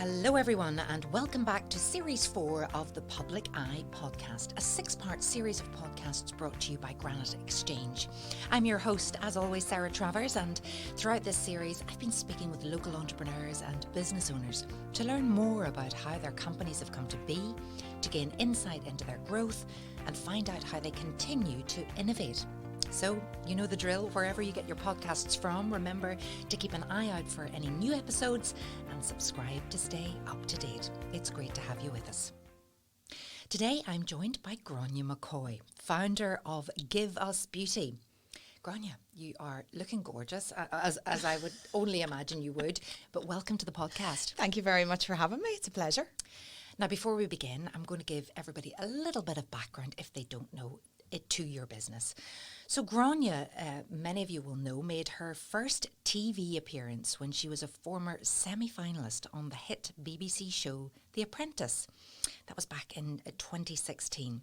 Hello everyone and welcome back to Series 4 of the Public Eye podcast, a 6-part series of podcasts brought to you by Gráinne Exchange. I'm your host, as always, Sarah Travers, and throughout this series I've been speaking with local entrepreneurs and business owners to learn more about how their companies have come to be, to gain insight into their growth and find out how they continue to innovate. So, you know the drill. Wherever you get your podcasts from, remember to keep an eye out for any new episodes and subscribe to stay up to date. It's great to have you with us. Today, I'm joined by Gráinne McCoy, founder of Give Us Beauty. Gráinne, you are looking gorgeous, as I would only imagine you would, but welcome to the podcast. Thank you very much for having me. It's a pleasure. Now, before we begin, I'm going to give everybody a little bit of background if they don't know it to your business. So Gráinne, many of you will know, made her first TV appearance when she was a former semi-finalist on the hit BBC show The Apprentice. That was back in 2016.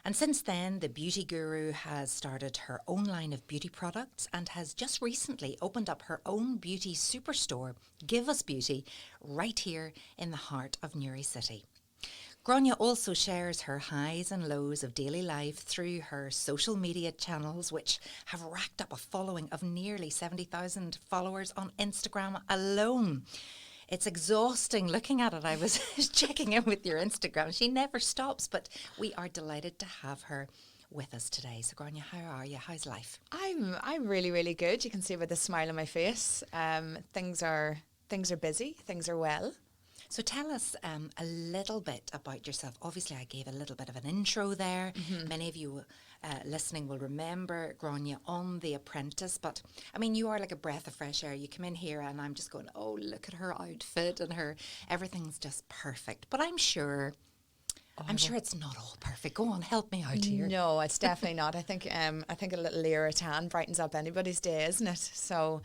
And since then, the beauty guru has started her own line of beauty products and has just recently opened up her own beauty superstore, Give Us Beauty, right here in the heart of Newry City. Gráinne also shares her highs and lows of daily life through her social media channels, which have racked up a following of nearly 70,000 followers on Instagram alone. It's exhausting looking at it. I was checking in with your Instagram. She never stops, but we are delighted to have her with us today. So Gráinne, how are you? How's life? I'm really, really good. You can see by the smile on my face. Things are busy. Things are well. So tell us a little bit about yourself. Obviously, I gave a little bit of an intro there. Mm-hmm. Many of you listening will remember Gráinne on The Apprentice. But, I mean, you are like a breath of fresh air. You come in here and I'm just going, oh, look at her outfit and everything's just perfect. But I'm sure it's not all perfect. Go on, help me out here. No, it's definitely not. I think a little layer of tan brightens up anybody's day, isn't it? So,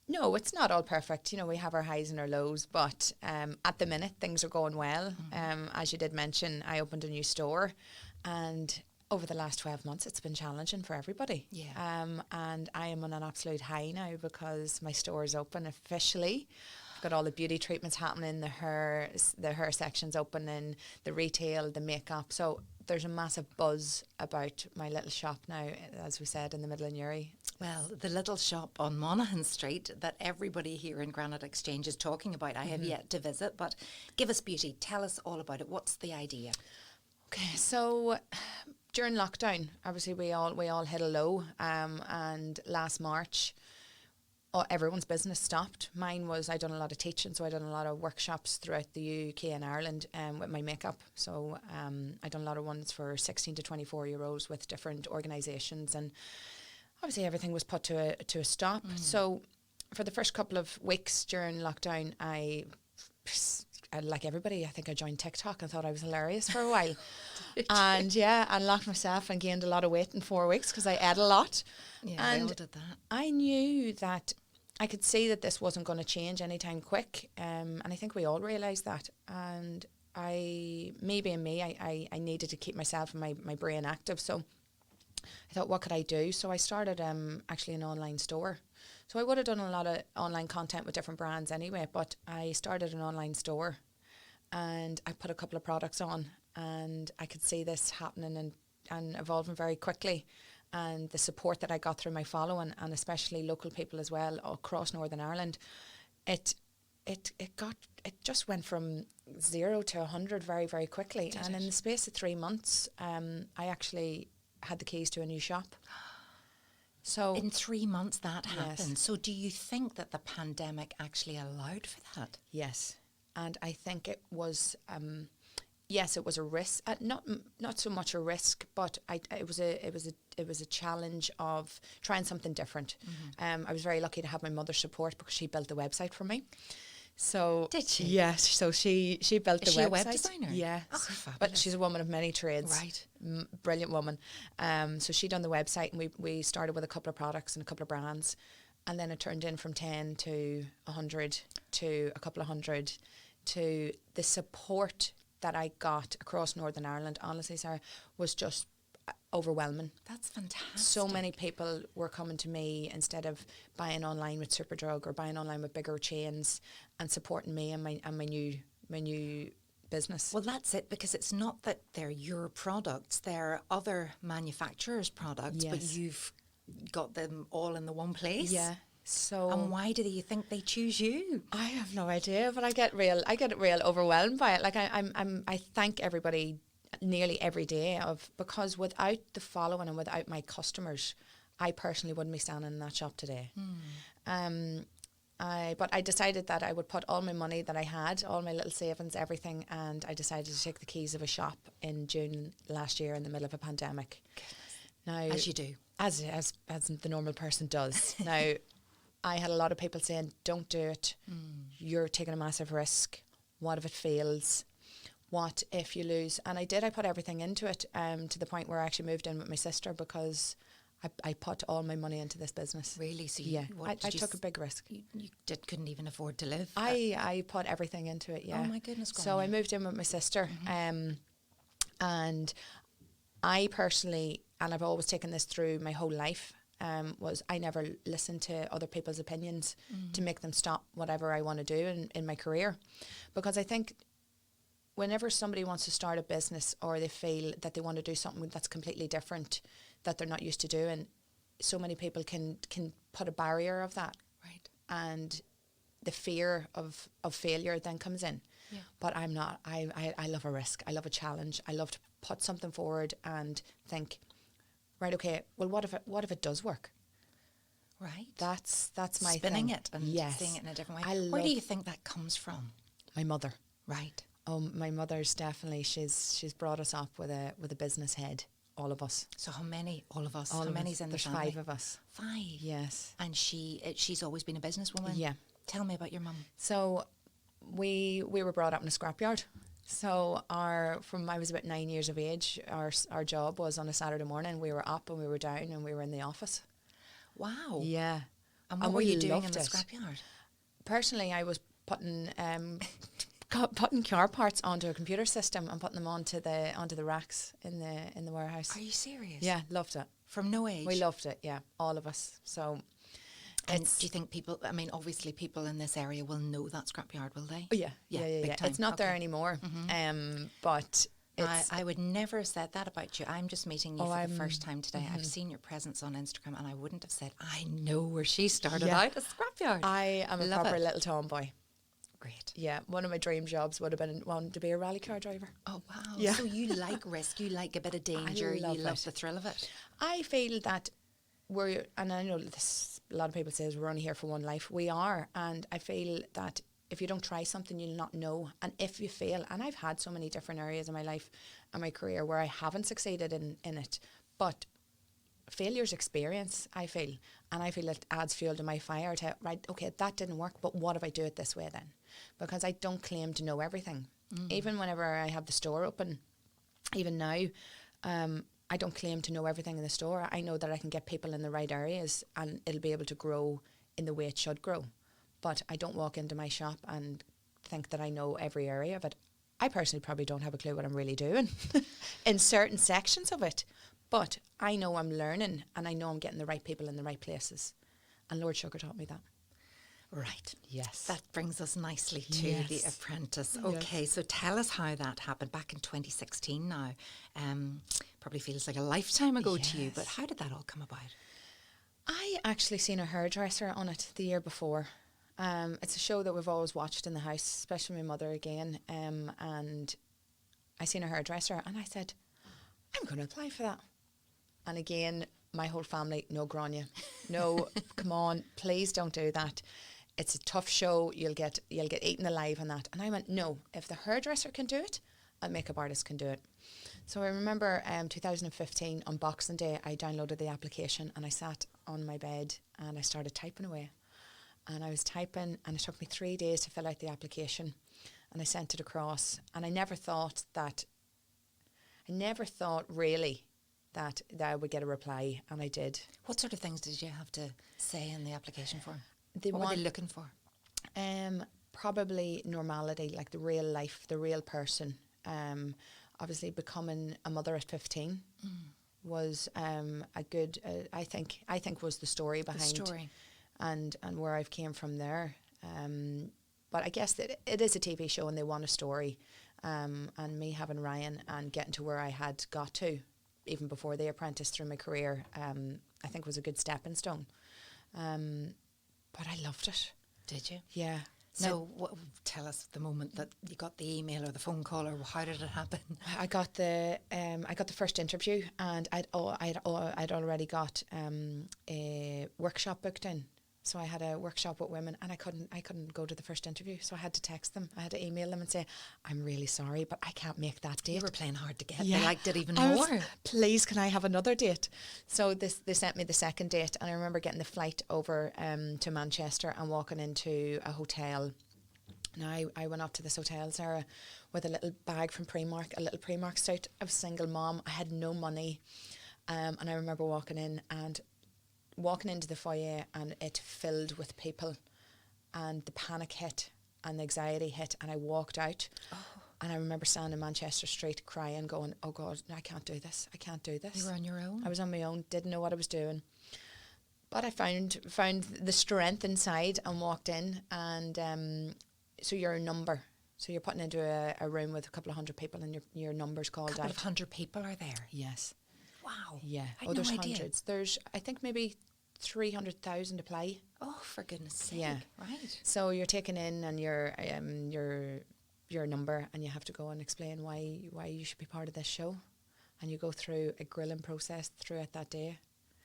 no, it's not all perfect. You know, we have our highs and our lows, but at the minute things are going well. Mm-hmm. As you did mention, I opened a new store, and over the last 12 months it's been challenging for everybody. Yeah. And I am on an absolute high now because my store is open officially. I've got all the beauty treatments happening, the hair section's opening, the retail, the makeup. So there's a massive buzz about my little shop now, as we said, in the middle of Newry. Well, the little shop on Monaghan Street that everybody here in Gráinne Exchange is talking about, I have yet to visit, but Give Us Beauty, tell us all about it. What's the idea? Okay, so during lockdown, obviously we all hit a low, and last March, everyone's business stopped. Mine was, I done a lot of teaching, so I done a lot of workshops throughout the UK and Ireland with my makeup. So I done a lot of ones for 16 to 24-year-olds with different organisations, and obviously everything was put to a stop. So for the first couple of weeks during lockdown, I like everybody, I think I joined TikTok and thought I was hilarious for a while. And locked myself and gained a lot of weight in 4 weeks because I ate a lot. Yeah, and we all did that. I knew that I could see that this wasn't going to change anytime quick. And I think we all realised that. And I needed to keep myself and my brain active. So I thought, what could I do? So I started actually an online store. So I would have done a lot of online content with different brands anyway, but I started an online store and I put a couple of products on, and I could see this happening and evolving very quickly. And the support that I got through my following, and especially local people as well across Northern Ireland, it just went from 0 to 100 very, very quickly. And in the space of 3 months, I actually had the keys to a new shop. So in 3 months that happened. Yes. So do you think that the pandemic actually allowed for that? Yes, and I think it was. Yes, it was a risk. Not so much a risk, but it was a challenge of trying something different. Mm-hmm. I was very lucky to have my mother's support because she built the website for me. So did she? Yes. So she built the website. Is she a web designer? Yeah. Oh, fabulous. But she's a woman of many trades. Right. Brilliant woman. So she done the website, and we started with a couple of products and a couple of brands, and then it turned in from 10 to 100 to a couple of hundred, to the support that I got across Northern Ireland, honestly, Sarah, was just overwhelming. That's fantastic. So many people were coming to me instead of buying online with Superdrug or buying online with bigger chains and supporting me and my new business. Well, that's it, because it's not that they're your products, they're other manufacturers' products, but Yes. you've got them all in the one place. Yeah. So And why do you think they choose you? I have no idea, but I get real overwhelmed by it. Like I thank everybody nearly every day because without the following and without my customers, I personally wouldn't be standing in that shop today. But I decided that I would put all my money that I had, all my little savings, everything, and I decided to take the keys of a shop in June last year in the middle of a pandemic. Now, As you do. as the normal person does. Now, I had a lot of people saying, "Don't do it. You're taking a massive risk. What if it fails? What if you lose?" And I did. I put everything into it to the point where I actually moved in with my sister because I put all my money into this business. Really? So Yeah, what I did you took a big risk. You couldn't even afford to live. I put everything into it, yeah. Oh my goodness, So I Gráinne. moved in with my sister, and I personally, and I've always taken this through my whole life, was I never listened to other people's opinions to make them stop whatever I want to do in my career. Because I think whenever somebody wants to start a business or they feel that they want to do something that's completely different that they're not used to doing, so many people can put a barrier of that. Right. And the fear of failure then comes in. Yeah. But I'm not. I love a risk. I love a challenge. I love to put something forward and think, right, okay, well, what if it does work? Right. That's my Spinning thing. it and Yes. seeing it in a different way. I Where do love you think that comes from? my mother. Right. My mother's definitely, she's brought us up with a business head, all of us. So how many? All of us. All how of many's us. in the There's family? 5 of us. 5. Yes. And she's always been a businesswoman. Yeah. Tell me about your mum. So we were brought up in a scrapyard. So from I was about 9 years of age, our job was on a Saturday morning. We were up and we were down and we were in the office. Wow. Yeah. And what And were we you doing in loved the it. scrapyard? Personally, I was putting putting car parts onto a computer system and putting them onto the racks in the warehouse. Are you serious? Yeah, loved it. From no age? We loved it. Yeah, all of us. So. And do you think people, I mean, obviously people in this area will know that scrapyard, will they? Oh, yeah, big yeah. time. It's not there Okay. anymore. But it's I would never have said that about you. I'm just meeting you Oh, for the I'm- first time today. I've seen your presence on Instagram and I wouldn't have said, I know where she started Yeah. out, a scrapyard. I am a Love proper it. little tomboy. Great. Yeah, one of my dream jobs would have been wanting to be a rally car driver. Oh, wow. Yeah. So you like risk, you like a bit of danger, love you love it. the thrill of it. I feel that and I know this, a lot of people say we're only here for one life. We are, and I feel that if you don't try something, you'll not know. And if you fail, and I've had so many different areas in my life and my career where I haven't succeeded in it, but failure's experience, I feel. And I feel it adds fuel to my fire to, right, okay, that didn't work, but what if I do it this way then? Because I don't claim to know everything. Even whenever I have the store open, even now, I don't claim to know everything in the store. I know that I can get people in the right areas and it'll be able to grow in the way it should grow. But I don't walk into my shop and think that I know every area of it. I personally probably don't have a clue what I'm really doing in certain sections of it. But I know I'm learning and I know I'm getting the right people in the right places. And Lord Sugar taught me that. Right. Yes. That brings us nicely to Yes. The Apprentice. Yes. Okay, so tell us how that happened back in 2016 now. Probably feels like a lifetime ago to you, but Yes. how did that all come about? I actually seen a hairdresser on it the year before. It's a show that we've always watched in the house, especially my mother again. And I seen a hairdresser and I said, I'm going to apply for that. And again, my whole family, no, Gráinne, no, come on, please don't do that. It's a tough show. You'll get eaten alive on that. And I went, no, if the hairdresser can do it, a makeup artist can do it. So I remember 2015 on Boxing Day, I downloaded the application and I sat on my bed and I started typing away. And I was typing and it took me 3 days to fill out the application and I sent it across. And I never thought really that I would get a reply, and I did. What sort of things did you have to say in the application form? They What were want they looking for? probably normality, like the real life, the real person. Obviously becoming a mother at 15 was a good. I think was the story behind The story. and where I've came from there. But I guess that it is a TV show and they want a story. And me having Ryan and getting to where I had got to, even before The Apprentice through my career, I think was a good stepping stone. But I loved it. Did you? Yeah. So tell us the moment that you got the email or the phone call, or how did it happen? I got the first interview, and I'd already got a workshop booked in. So I had a workshop with women, and I couldn't go to the first interview, so I had to text them. I had to email them and say, "I'm really sorry, but I can't make that date." You were playing hard to get. Yeah. They liked it even more. Please, can I have another date? So they sent me the second date, and I remember getting the flight over to Manchester and walking into a hotel. Now I went up to this hotel, Sarah, with a little bag from Primark, a little Primark suit. I was a single mom. I had no money, and I remember walking into the foyer, and it filled with people, and the panic hit and the anxiety hit, and I walked out. And I remember standing in Manchester Street crying, going, "Oh God, I can't do this. I can't do this." You were on your own? I was on my own, didn't know what I was doing. But I found the strength inside and walked in, and so you're a number. So you're putting into a room with a couple of hundred people, and your number's called out. A couple of hundred people are there? Yes. Wow. Yeah. I had There's no idea. hundreds. There's, I think, maybe 300,000 apply. Oh, for goodness sake. Yeah. Right. So you're taken in, and your number, and you have to go and explain why you should be part of this show, and you go through a grilling process throughout that day.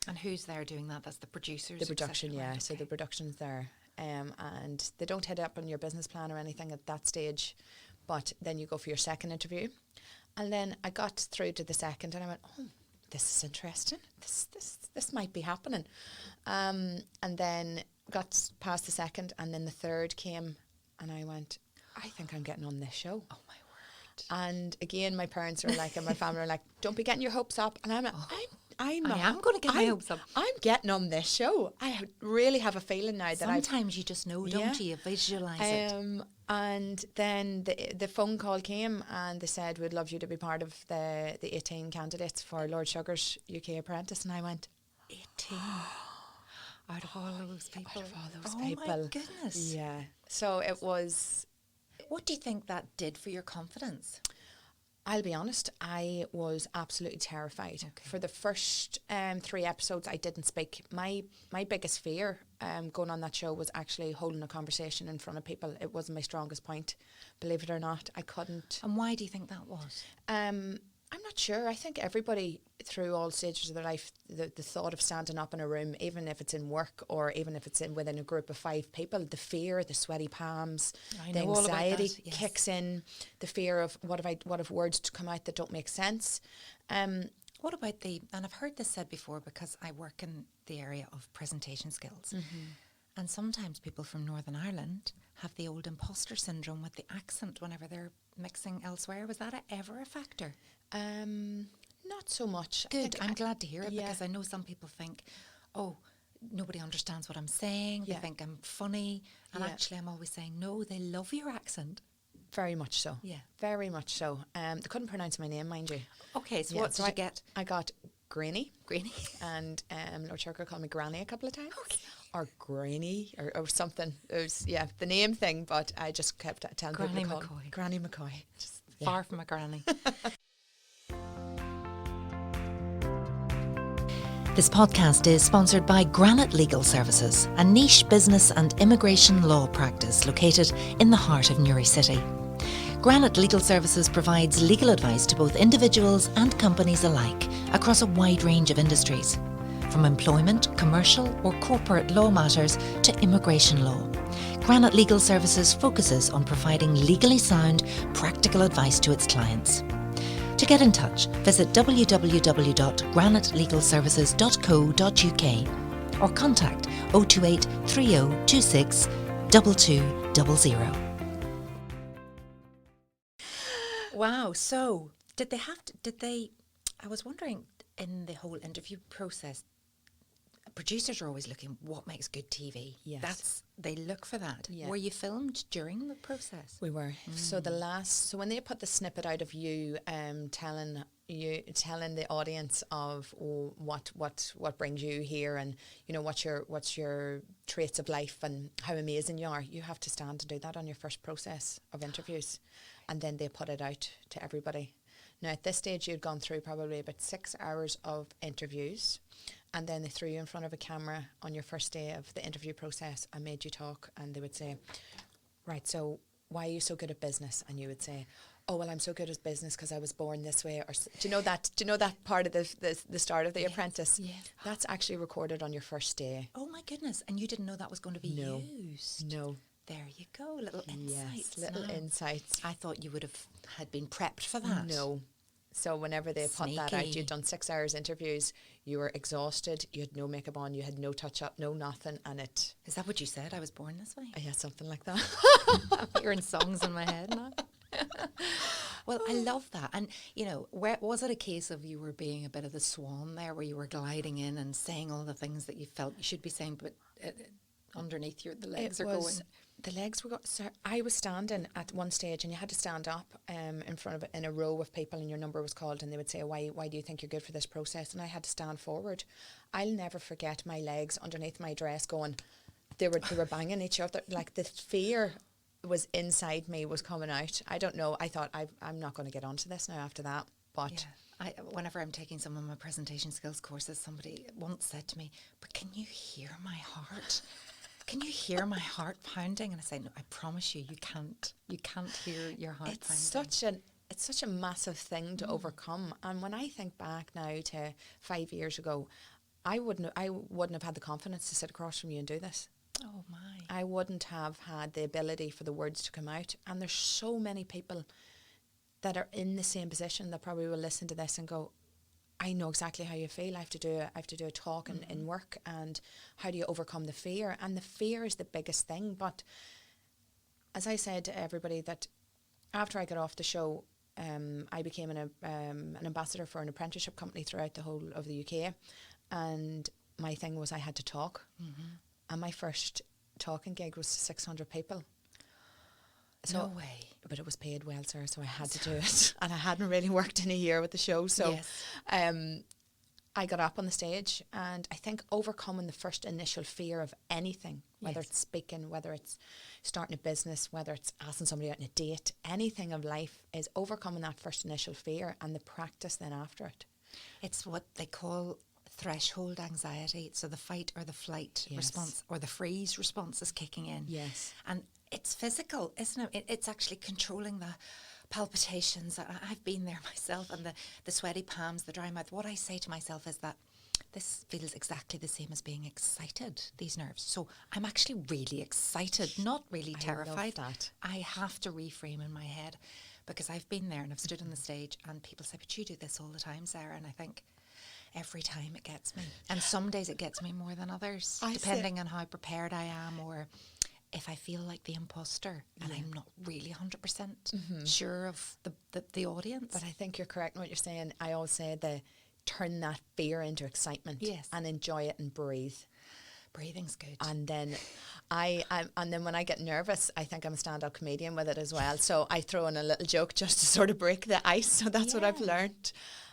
And who's there doing that? That's the producers? The production, etc. yeah. Right, So the production's there, and they don't head up on your business plan or anything at that stage, but then you go for your second interview, and then I got through to the second, and I went, "Oh, this is interesting. This might be happening," and then got past the second, and then the third came, and I went, "I think I'm getting on this show." Oh, my word. And again, my parents are like, and my family are like, "Don't be getting your hopes up." And I'm like, I am going to get my hopes up. I'm getting on this show. I really have a feeling now that Sometimes you just know, don't you? You visualise it. And then the phone call came, and they said, "We'd love you to be part of the 18 candidates for Lord Sugar's UK Apprentice." And I went, 18? Out of all those people? Out of all those Oh, people. my goodness. Yeah. So it was... What do you think that did for your confidence? I'll be honest, I was absolutely terrified. Okay. For the first 3 episodes, I didn't speak. My biggest fear going on that show was actually holding a conversation in front of people. It wasn't my strongest point, believe it or not. I couldn't. And why do you think that was? I'm not sure. I think everybody through all stages of their life, the thought of standing up in a room, even if it's in work or even if it's within a group of 5 people, the fear, the sweaty palms, the anxiety kicks in, the fear of what if words come out that don't make sense. What about and I've heard this said before because I work in the area of presentation skills. Mm-hmm. And sometimes people from Northern Ireland have the old imposter syndrome with the accent whenever they're mixing elsewhere. Was that ever a factor? Not so much. Good. I'm glad to hear it because I know some people think, oh, nobody understands what I'm saying. They think I'm funny. And actually I'm always saying, no, they love your accent. Very much so. Yeah. Very much so. They couldn't pronounce my name, mind you. Okay, so what did you get? I got Gráinne. Gráinne. And Lord Sugar called me Granny a couple of times. Okay. Or Granny or something. It was, the name thing, but I just kept telling Gráinne people McCoy. Gráinne McCoy. Just, Far from a granny. This podcast is sponsored by Gráinne Legal Services, a niche business and immigration law practice located in the heart of Newry City. Gráinne Legal Services provides legal advice to both individuals and companies alike across a wide range of industries, from employment, commercial or corporate law matters to immigration law. Gráinne Legal Services focuses on providing legally sound, practical advice to its clients. To get in touch, visit www.granitelegalservices.co.uk or contact 028 3026 2200. Wow, so did they I was wondering in the whole interview process, producers are always looking, what makes good TV? Yes. They look for that. Yeah. Were you filmed during the process? We were. So when they put the snippet out of you telling the audience of what brings you here, and you know what's your traits of life and how amazing you are, you have to stand and do that on your first process of interviews, and then they put it out to everybody. Now at this stage you'd gone through probably about 6 hours of interviews, and then they threw you in front of a camera on your first day of the interview process and made you talk, and they would say, right, so why are you so good at business? And you would say, oh, well, I'm so good at business because I was born this way. Or do you know that part of the start of The Apprentice? Yeah. That's actually recorded on your first day. Oh my goodness. And you didn't know that was going to be used? No. There you go, little insights. Yes, little insights. I thought you had been prepped for that. No. So whenever they put that out, you'd done 6 hours interviews, you were exhausted, you had no makeup on, you had no touch-up, no nothing, and it... Is that what you said? I was born this way? Yeah, something like that. I'm hearing songs in my head now. Well, I love that. And, you know, was it a case of you were being a bit of the swan there, where you were gliding in and saying all the things that you felt you should be saying, but underneath the legs going? The legs were so I was standing at one stage, and you had to stand up in front of in a row of people, and your number was called, and they would say, why do you think you're good for this process? And I had to stand forward. I'll never forget my legs underneath my dress going, they were banging each other, like the fear was inside me was coming out. I don't know, I thought I'm not going to get onto this now after that, but whenever I'm taking some of my presentation skills courses, somebody once said to me, but can you hear my heart? Can you hear my heart pounding? And I say, no, I promise you, you can't. You can't hear your heart pounding. It's such a massive thing to overcome. And when I think back now to 5 years ago, I wouldn't have had the confidence to sit across from you and do this. Oh my! I wouldn't have had the ability for the words to come out. And there's so many people that are in the same position that probably will listen to this and go, I know exactly how you feel. I have to do a talk in work, and how do you overcome the fear? And the fear is the biggest thing. But as I said to everybody, that after I got off the show, I became an ambassador for an apprenticeship company throughout the whole of the UK, and my thing was I had to talk, and my first talking gig was to 600 people. So, no way. But it was paid well, sir, so I had to do it. And I hadn't really worked in a year with the show. So I got up on the stage, and I think overcoming the first initial fear of anything, whether it's speaking, whether it's starting a business, whether it's asking somebody out on a date, anything of life, is overcoming that first initial fear and the practice then after it. It's what they call threshold anxiety. So the fight or the flight response, or the freeze response, is kicking in. Yes. And it's physical, isn't it? It's actually controlling the palpitations. I've been there myself, and the sweaty palms, the dry mouth. What I say to myself is that this feels exactly the same as being excited, these nerves. So I'm actually really excited, not really terrified. I love that. I have to reframe in my head, because I've been there and I've stood on the stage and people say, but you do this all the time, Sarah. And I think every time it gets me. And some days it gets me more than others, depending on how prepared I am, or if I feel like the imposter and I'm not really 100% sure of the audience. But I think you're correct in what you're saying. I always say turn that fear into excitement, and enjoy it and breathe. Breathing's good. And then and then when I get nervous, I think I'm a stand-up comedian with it as well. So I throw in a little joke just to sort of break the ice. So that's what I've learned.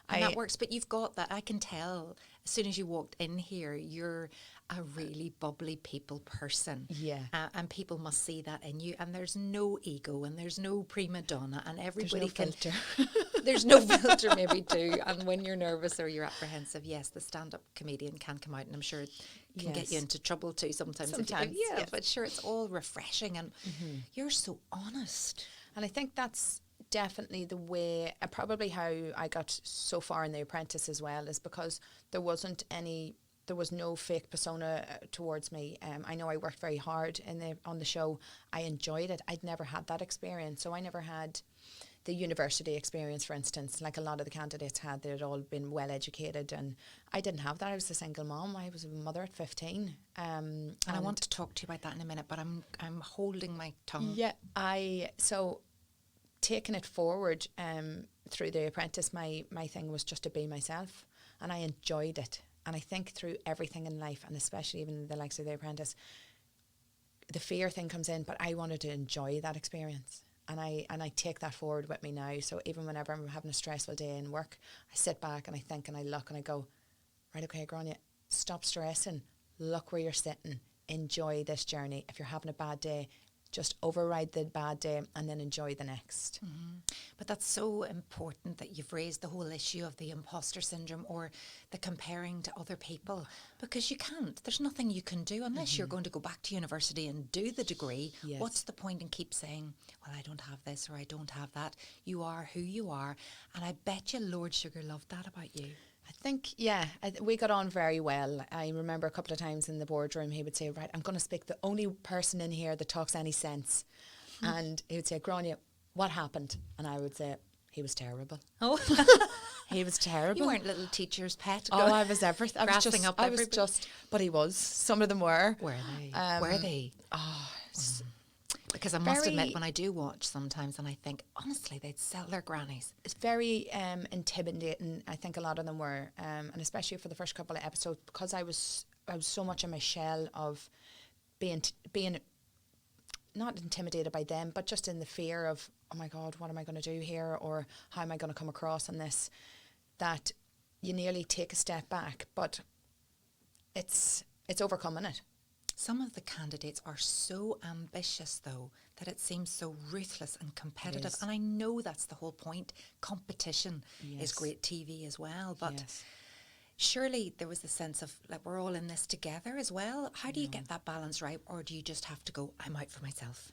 And that works, but you've got that. I can tell as soon as you walked in here, you're a really bubbly people person. Yeah. And people must see that in you. And there's no ego, and there's no prima donna, and everybody filter. There's no filter, maybe too. And when you're nervous or you're apprehensive, yes, the stand-up comedian can come out, and I'm sure it can get you into trouble too sometimes. But sure, it's all refreshing, and you're so honest. And I think that's definitely the way, probably how I got so far in The Apprentice as well, is because there was no fake persona towards me. I know I worked very hard on the show. I enjoyed it. I'd never had that experience. So I never had the university experience, for instance, like a lot of the candidates had. They'd all been well educated, and I didn't have that. I was a single mom. I was a mother at 15. And I want to talk to you about that in a minute, but I'm holding my tongue. Yeah, so taking it forward through The Apprentice, my thing was just to be myself, and I enjoyed it. And I think through everything in life, and especially even the likes of The Apprentice, the fear thing comes in, but I wanted to enjoy that experience. And I take that forward with me now. So even whenever I'm having a stressful day in work, I sit back and I think and I look and I go, right, okay, Gráinne, stop stressing. Look where you're sitting. Enjoy this journey. If you're having a bad day, just override the bad day and then enjoy the next. But that's so important that you've raised the whole issue of the imposter syndrome or the comparing to other people, because you can't. There's nothing you can do unless you're going to go back to university and do the degree. Yes. What's the point in keep saying, well, I don't have this or I don't have that? You are who you are. And I bet you Lord Sugar loved that about you. I think, yeah, we got on very well. I remember a couple of times in the boardroom, he would say, right, I'm going to speak the only person in here that talks any sense. And he would say, Gráinne, what happened? And I would say, he was terrible. Oh, He was terrible. you weren't little teacher's pet. Oh, I was everything. Grasping up everybody. But he was. Some of them were. Were they? Were they? Oh, Because I must admit, when I do watch sometimes and I think, honestly, they'd sell their grannies. it's very intimidating. I think a lot of them were, and especially for the first couple of episodes, because I was so much in my shell of being not intimidated by them, but just in the fear of, oh my God, what am I going to do here, or how am I going to come across on this? That you nearly take a step back, but it's overcoming it. Some of the candidates are so ambitious, though, that it seems so ruthless and competitive. is. And I know that's the whole point. Competition Yes. is great TV as well. But Yes. surely there was a sense of, like, we're all in this together as well. How do you get that balance right? Or do you just have to go, I'm out for myself?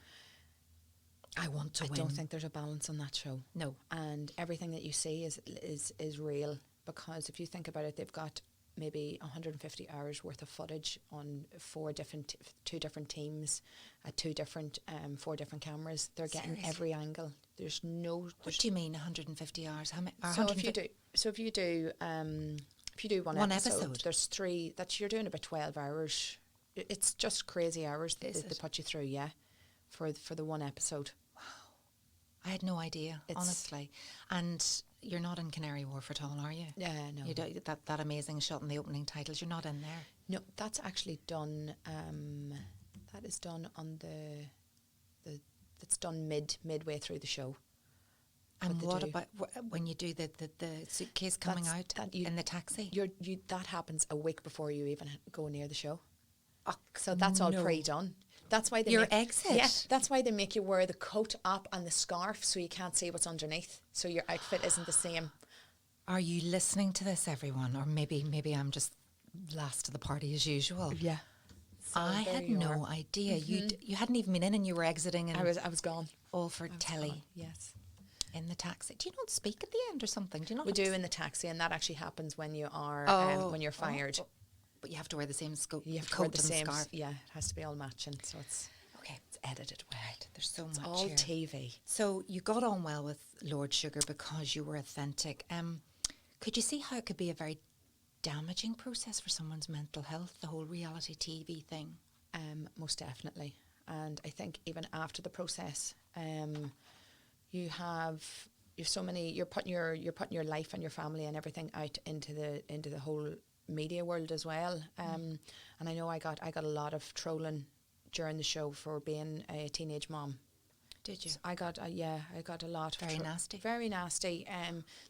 I want to I win. don't think there's a balance on that show. No. And everything that you see is real, because if you think about it, they've got maybe 150 hours worth of footage on two different teams at two different 4 different cameras. They're getting Seriously? every angle. There's no. What do you mean 150 hours? How many? So if you do one episode, episode? there's 3 that you're doing about 12 hours. It's just crazy hours that Is they it? put you through, yeah, for the one episode. I had no idea, honestly. And you're not in Canary Wharf at all, are you? Yeah, no. You do, that amazing shot in the opening titles, you're not in there. No, that's actually done. That is done on that's done midway through the show. And they what do. about when you do the suitcase coming That's- out that you- in the taxi? That happens a week before you even go near the show. Oh, So that's all no. pre-done. That's why they Your make, exit? Yeah, that's why they make you wear the coat up and the scarf so you can't see what's underneath. So your outfit isn't the same. Are you listening to this, everyone? Or maybe I'm just last to the party as usual. Yeah. So I there had you no are. idea. You hadn't even been in and you were exiting and I was gone. all for I was telly gone, yes. in the taxi. Do you not speak at the end or something? Do you not? We have to do in the taxi, and that actually happens when you are when you're fired. But you have to wear the same You have to coat wear the and same. scarf. Yeah, it has to be all matching. So it's Okay, it's edited well. There's so much all here. TV. So you got on well with Lord Sugar because you were authentic. Could you see how it could be a very damaging process for someone's mental health, the whole reality TV thing? Most definitely. And I think even after the process, you're putting your life and your family and everything out into the whole media world as well. And I know I got a lot of trolling during the show for being a teenage mom. Did you? So I got a lot. Very nasty. Very nasty.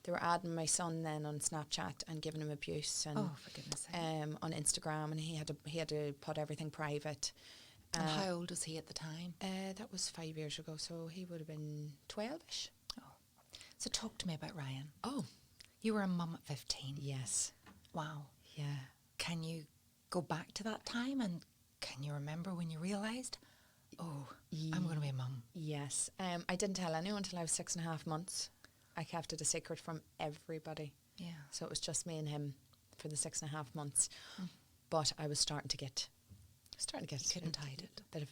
They were adding my son then on Snapchat and giving him abuse, and Oh, for goodness sake. on Instagram, and he had to put everything private. And how old was he at the time? That was 5 years ago, so he would have been 12ish. So talk to me about Ryan. Oh, You were a mum at 15. yes, Wow. yeah. Can you go back to that time and can you remember when you realised, oh, I'm going to be a mum? Yes. I didn't tell anyone until I was 6.5 months. I kept it a secret from everybody. Yeah. So it was just me and him for the 6.5 months. But I was starting to get couldn't hide it. bit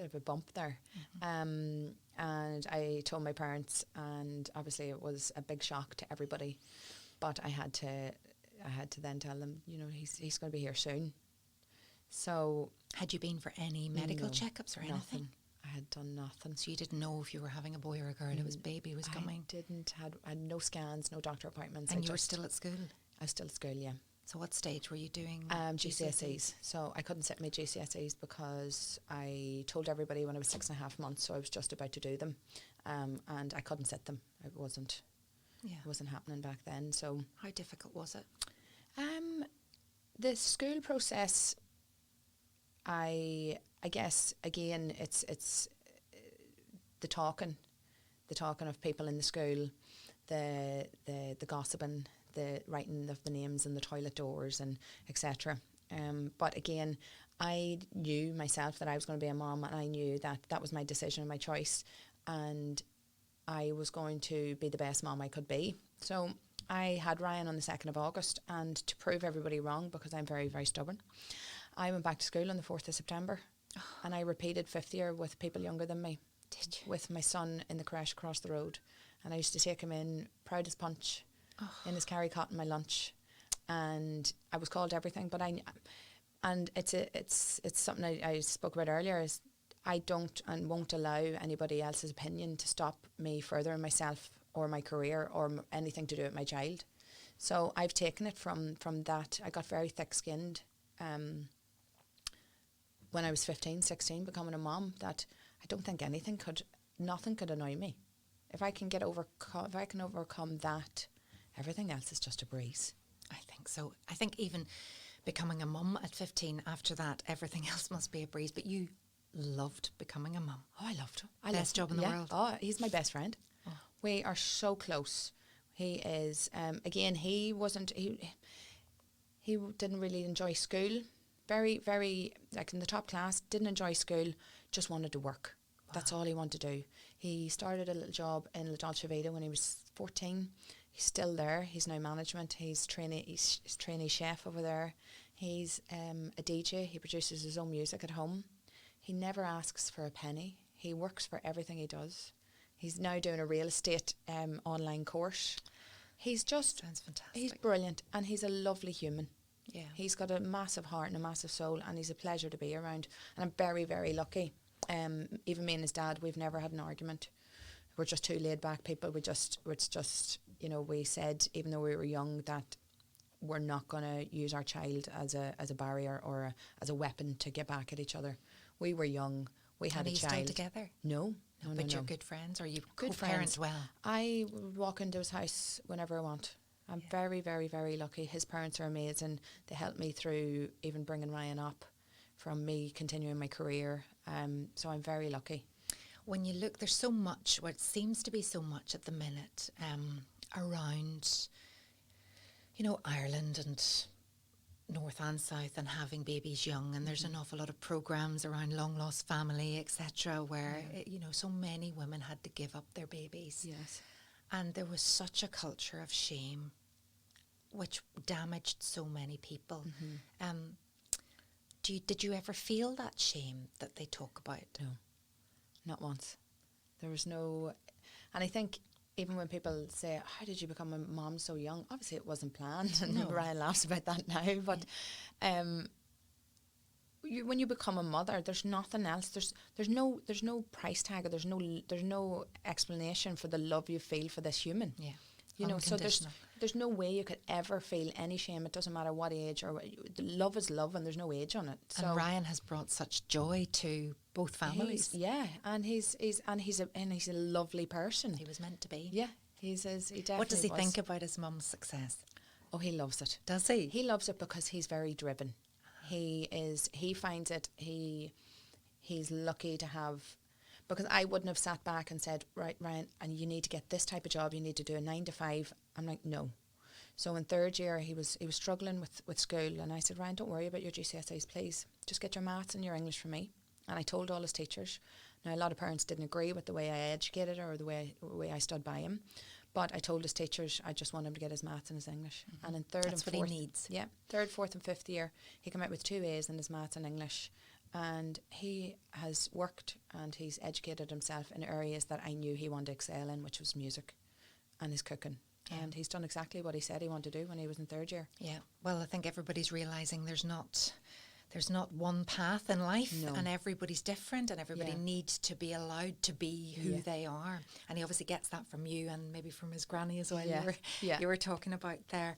of a bump there. And I told my parents, and obviously it was a big shock to everybody. But I had to then tell them, he's going to be here soon. So Had you been for any medical no, checkups or anything? nothing. I had done nothing. So you didn't know if you were having a boy or a girl. It was baby was coming. I had no scans, no doctor appointments. And you were still at school. I was still at school, yeah. So what stage were you doing? GCSEs. So I couldn't sit my GCSEs because I told everybody when I was 6.5 months, so I was just about to do them, and I couldn't sit them. It wasn't happening back then. So how difficult was it? The school process, I guess again it's the talking of people in the school, the gossiping, the writing of the names in the toilet doors and etc. But again, I knew myself that I was going to be a mom, and I knew that was my decision and my choice, and I was going to be the best mom I could be. So I had Ryan on the 2nd of August, and to prove everybody wrong, because I'm very, very stubborn, I went back to school on the 4th of September, and I repeated 5th year with people younger than me. Did you? With my son in the creche across the road, and I used to take him in proud as punch, in his carry cot and my lunch, and I was called everything. But it's something I spoke about earlier, is I don't and won't allow anybody else's opinion to stop me furthering myself or my career or anything to do with my child. So I've taken it from that. I got very thick-skinned when I was 15, 16, becoming a mom, that I don't think nothing could annoy me. If I can overcome that, everything else is just a breeze. I think so. I think even becoming a mum at 15, after that, everything else must be a breeze. But you loved becoming a mum. Oh, I loved him. Best job in the world. Oh, he's my best friend. Oh. We are so close. He is, again, he didn't really enjoy school. Very, very, like in the top class, didn't enjoy school, just wanted to work. Wow. That's all he wanted to do. He started a little job in La Dolce Vita when he was 14. He's still there. He's now management. He's trainee chef over there. He's a DJ. He produces his own music at home. He never asks for a penny. He works for everything he does. He's now doing a real estate online course. He's just... Sounds fantastic. He's brilliant, and he's a lovely human. Yeah. He's got a massive heart and a massive soul, and he's a pleasure to be around. And I'm very, very lucky. Even me and his dad, we've never had an argument. We're just two laid back people. It's just, we said, even though we were young, that we're not going to use our child as a barrier or as a weapon to get back at each other. We were young. We had a child. Are you still together? No. But you're good friends, or you good co-parent friends. well? I walk into his house whenever I want. I'm very, very, very lucky. His parents are amazing. They helped me through even bringing Ryan up, from me continuing my career. So I'm very lucky. When you look, there's so much, what seems to be so much at the minute, around, Ireland and North and South, and having babies young, and there's an awful lot of programs around long lost family, etc., where so many women had to give up their babies. Yes. And there was such a culture of shame, which damaged so many people. Mm-hmm. Did you ever feel that shame that they talk about? No, not once. There was no... And I think even when people say, how did you become a mom so young? Obviously it wasn't planned, and Ryan laughs about that now, but when you become a mother, there's nothing else. There's no price tag, or there's no explanation for the love you feel for this human. Yeah. So there's no way you could ever feel any shame. It doesn't matter what age or love is love, and there's no age on it. So and Ryan has brought such joy to both families. And he's a lovely person. He was meant to be. Yeah, he definitely. What does he think about his mum's success? Oh, he loves it. Does he? He loves it because he's very driven. He finds it. He's lucky to have. Because I wouldn't have sat back and said, right, Ryan, and you need to get this type of job, you need to do a 9 to 5. I'm like, no. So in third year, he was struggling with school, and I said, Ryan, don't worry about your GCSEs, please. Just get your maths and your English for me. And I told all his teachers. Now, a lot of parents didn't agree with the way I educated her or the way I stood by him. But I told his teachers I just want him to get his maths and his English. Mm-hmm. And in third That's and fourth... what he needs. Yeah, third, fourth and fifth year, he came out with 2 A's in his maths and English. And he has worked and he's educated himself in areas that I knew he wanted to excel in, which was music and his cooking. Yeah. And he's done exactly what he said he wanted to do when he was in third year. Yeah. Well, I think everybody's realising there's not one path in life, and everybody's different, and everybody needs to be allowed to be who they are. And he obviously gets that from you, and maybe from his granny as well. Yeah. You were talking about there.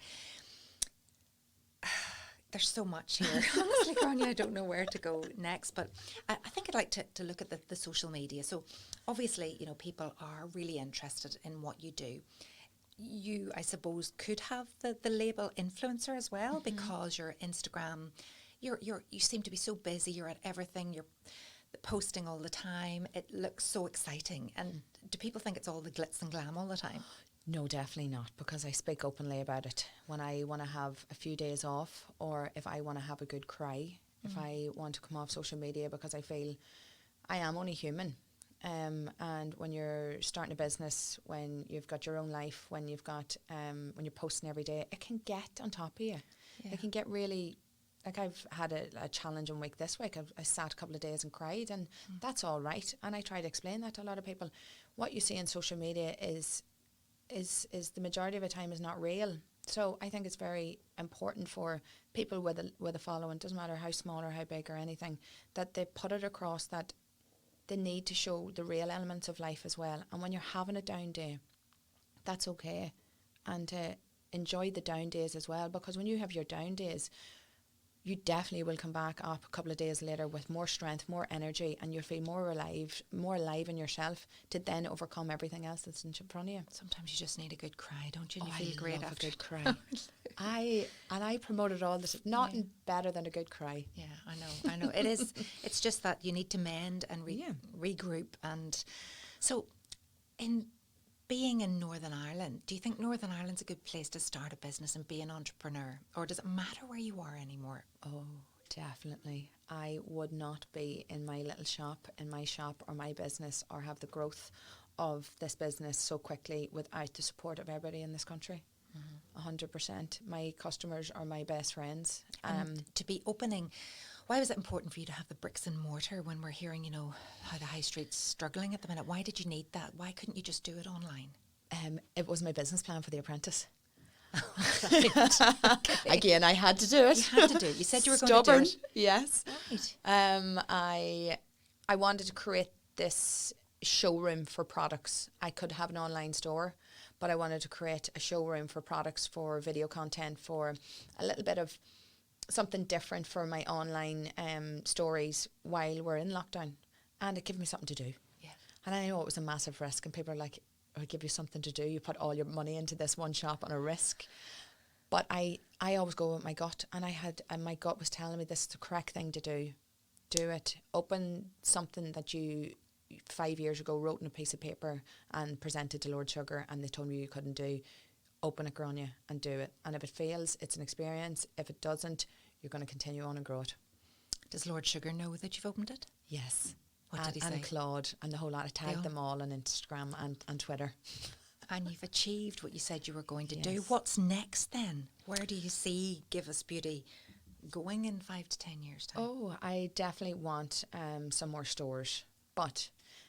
There's so much here. Honestly, Gráinne, I don't know where to go next, but I think I'd like to look at the social media. So obviously, you know, people are really interested in what you do. You, I suppose, could have the label influencer as well, because your Instagram, you seem to be so busy, you're at everything, you're posting all the time. It looks so exciting. And do people think it's all the glitz and glam all the time? No, definitely not, because I speak openly about it. When I want to have a few days off, or if I want to have a good cry, if I want to come off social media, because I feel I am only human. And when you're starting a business, when you've got your own life, when you've got when you're posting every day, it can get on top of you. Yeah. It can get really, like I've had a challenging week this week. I sat a couple of days and cried, and that's all right. And I try to explain that to a lot of people. What you see on social media is the majority of the time is not real. So I think it's very important for people with a following, doesn't matter how small or how big or anything, that they put it across that they need to show the real elements of life as well. And when you're having a down day, that's okay. And to enjoy the down days as well, because when you have your down days, you definitely will come back up a couple of days later with more strength, more energy, and you'll feel more alive in yourself to then overcome everything else that's in front of you. Sometimes you just need a good cry, don't you? And Oh, you feel great love after a good cry. I promote it all this. Nothing better than a good cry. Yeah, I know. It is. It's just that you need to mend and regroup. And so, in being in Northern Ireland, do you think Northern Ireland's a good place to start a business and be an entrepreneur? Or does it matter where you are anymore? Oh, definitely. I would not be in my little shop, in my shop or my business, or have the growth of this business so quickly without the support of everybody in this country. 100%. My customers are my best friends. To be opening, why was it important for you to have the bricks and mortar when we're hearing, you know, how the high street's struggling at the minute? Why did you need that? Why couldn't you just do it online? It was my business plan for The Apprentice. Okay. Again, I had to do it. You had to do it. You said you were going to do it. Yes. Right. I wanted to create this showroom for products. I could have an online store, but I wanted to create a showroom for products, for video content, for a little bit of something different for my online stories while we're in lockdown. And it gave me something to do. Yeah. And I know it was a massive risk, and people are like, I give you something to do. You put all your money into this one shop on a risk. But I always go with my gut, and my gut was telling me this is the correct thing to do. Do it. Open something that you 5 years ago wrote on a piece of paper and presented to Lord Sugar, and they told me you couldn't do. Open it, Gráinne, and do it. And if it fails, it's an experience. If it doesn't, you're going to continue on and grow it. Does Lord Sugar know that you've opened it? Yes. What did he say? And Claude and the whole lot. I tagged them all on Instagram and Twitter. And you've achieved what you said you were going to do. Yes. What's next then? Where do you see Give Us Beauty going in 5 to 10 years' time? Oh, I definitely want some more stores. But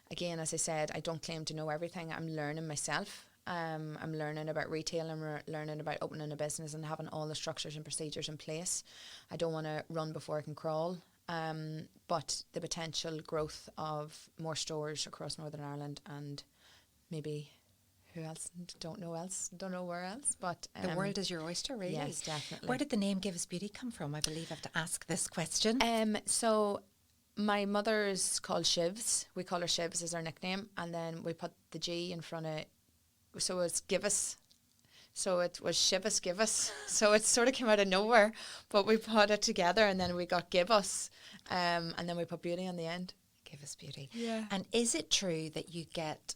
again, as I said, I don't claim to know everything. I'm learning myself. I'm learning about retail. I'm learning about opening a business and having all the structures and procedures in place. I don't want to run before I can crawl. But the potential growth of more stores across Northern Ireland, and maybe who else? Don't know where else. But the world is your oyster, really. Yes, definitely. Where did the name Give Us Beauty come from? I believe I have to ask this question. So my mother's called Shivs. We call her Shivs as our nickname, and then we put the G in front of. So it's Give Us. So it was Shivus Give Us. So it sort of came out of nowhere, but we put it together, and then we got Give Us, and then we put beauty on the end. Give Us Beauty. Yeah. And is it true that you get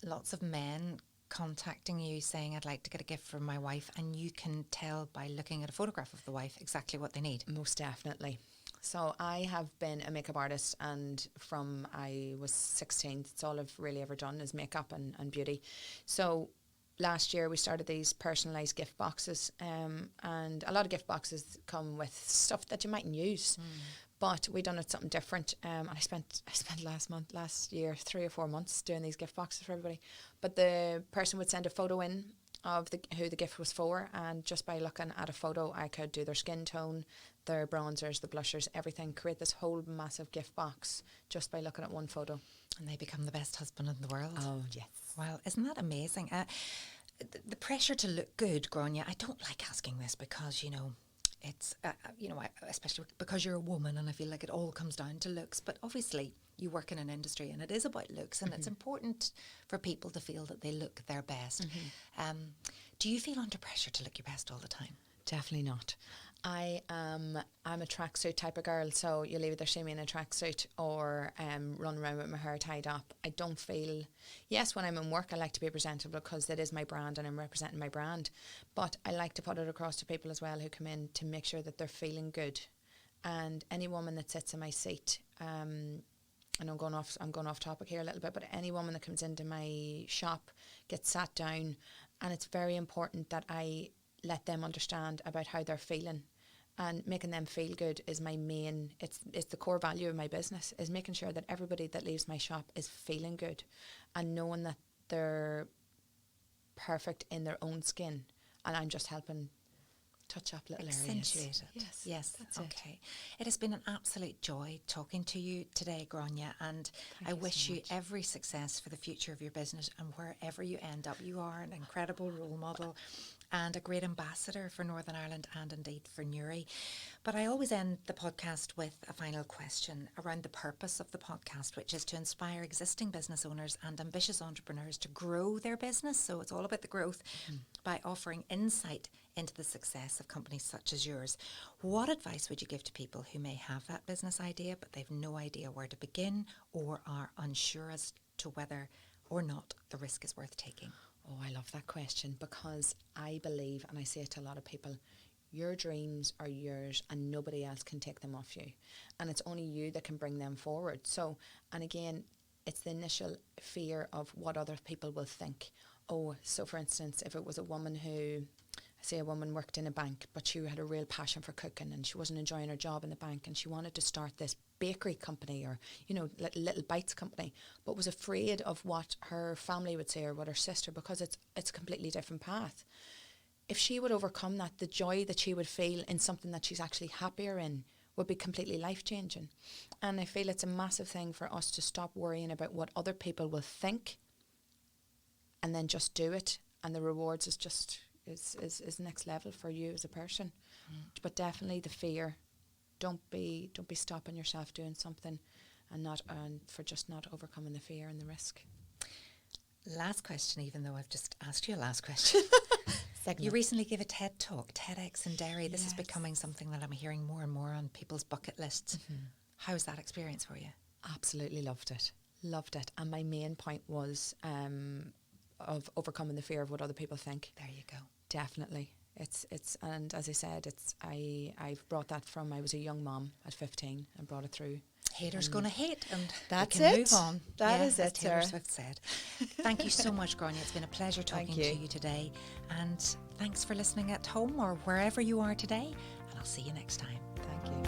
lots of men contacting you saying, I'd like to get a gift from my wife, and you can tell by looking at a photograph of the wife exactly what they need? Most definitely. So I have been a makeup artist, and from I was 16, it's all I've really ever done is makeup and beauty. So last year we started these personalised gift boxes, and a lot of gift boxes come with stuff that you mightn't use, but we done it something different. And I spent last year 3 or 4 months doing these gift boxes for everybody. But the person would send a photo in of who the gift was for, and just by looking at a photo, I could do their skin tone, their bronzers, the blushers, everything. Create this whole massive gift box just by looking at one photo. And they become the best husband in the world. Oh yes. Well, isn't that amazing? The pressure to look good, Gráinne, I don't like asking this because, you know, It's, especially because you're a woman, and I feel like it all comes down to looks. But obviously, you work in an industry and it is about looks, and it's important for people to feel that they look their best. Do you feel under pressure to look your best all the time? Definitely not. I'm a tracksuit type of girl, so you'll either see me in a tracksuit or run around with my hair tied up. I don't feel, yes, when I'm in work I like to be presentable because that is my brand and I'm representing my brand, but I like to put it across to people as well who come in to make sure that they're feeling good. And any woman that sits in my seat, and I'm going off topic here a little bit, but any woman that comes into my shop gets sat down, and it's very important that I let them understand about how they're feeling, and making them feel good is my main, it's the core value of my business, is making sure that everybody that leaves my shop is feeling good and knowing that they're perfect in their own skin, and I'm just helping touch up little accentuate areas. it. Yes, that's okay. It has been an absolute joy talking to you today, Gráinne, and I wish you every success for the future of your business, and wherever you end up. You are an incredible role model and a great ambassador for Northern Ireland and indeed for Newry. But I always end the podcast with a final question around the purpose of the podcast, which is to inspire existing business owners and ambitious entrepreneurs to grow their business. So it's all about the growth by offering insight into the success of companies such as yours. What advice would you give to people who may have that business idea, but they've no idea where to begin or are unsure as to whether or not the risk is worth taking? Oh, I love that question, because I believe, and I say it to a lot of people, your dreams are yours and nobody else can take them off you. And it's only you that can bring them forward. So, and again, it's the initial fear of what other people will think. Oh, so for instance, if it was a woman who, say a woman worked in a bank, but she had a real passion for cooking and she wasn't enjoying her job in the bank and she wanted to start this bakery company or, little bites company, but was afraid of what her family would say or what her sister, because it's a completely different path. If she would overcome that, the joy that she would feel in something that she's actually happier in would be completely life-changing. And I feel it's a massive thing for us to stop worrying about what other people will think and then just do it, and the rewards is just is next level for you as a person. But definitely the fear, don't be stopping yourself doing something and for just not overcoming the fear and the risk. Last question, even though I've just asked you a last question. You recently gave a TED Talk, TEDx in Derry. This is becoming something that I'm hearing more and more on people's bucket lists. How was that experience for you? Absolutely loved it. And my main point was of overcoming the fear of what other people think. There you go. Definitely. It's and as I said, I've brought that from, I was a young mom at 15 and brought it through. Haters gonna hate, and that's we can it. Move on. That is as it, Taylor Sarah. Swift said. Thank you so much, Gráinne. It's been a pleasure talking to you today, and thanks for listening at home or wherever you are today. And I'll see you next time. Thank you.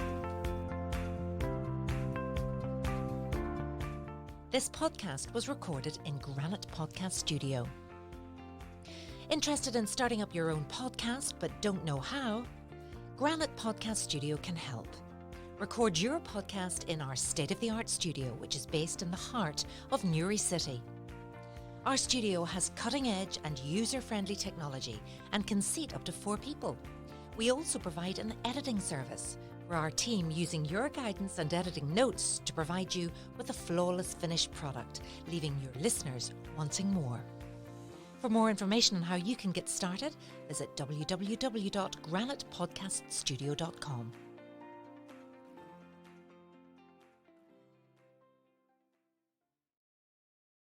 This podcast was recorded in Granite Podcast Studio. Interested in starting up your own podcast but don't know how? Granite Podcast Studio can help. Record your podcast in our state-of-the-art studio, which is based in the heart of Newry City. Our studio has cutting-edge and user-friendly technology and can seat up to 4 people. We also provide an editing service for our team, using your guidance and editing notes to provide you with a flawless finished product, leaving your listeners wanting more. For more information on how you can get started, visit www.granitepodcaststudio.com.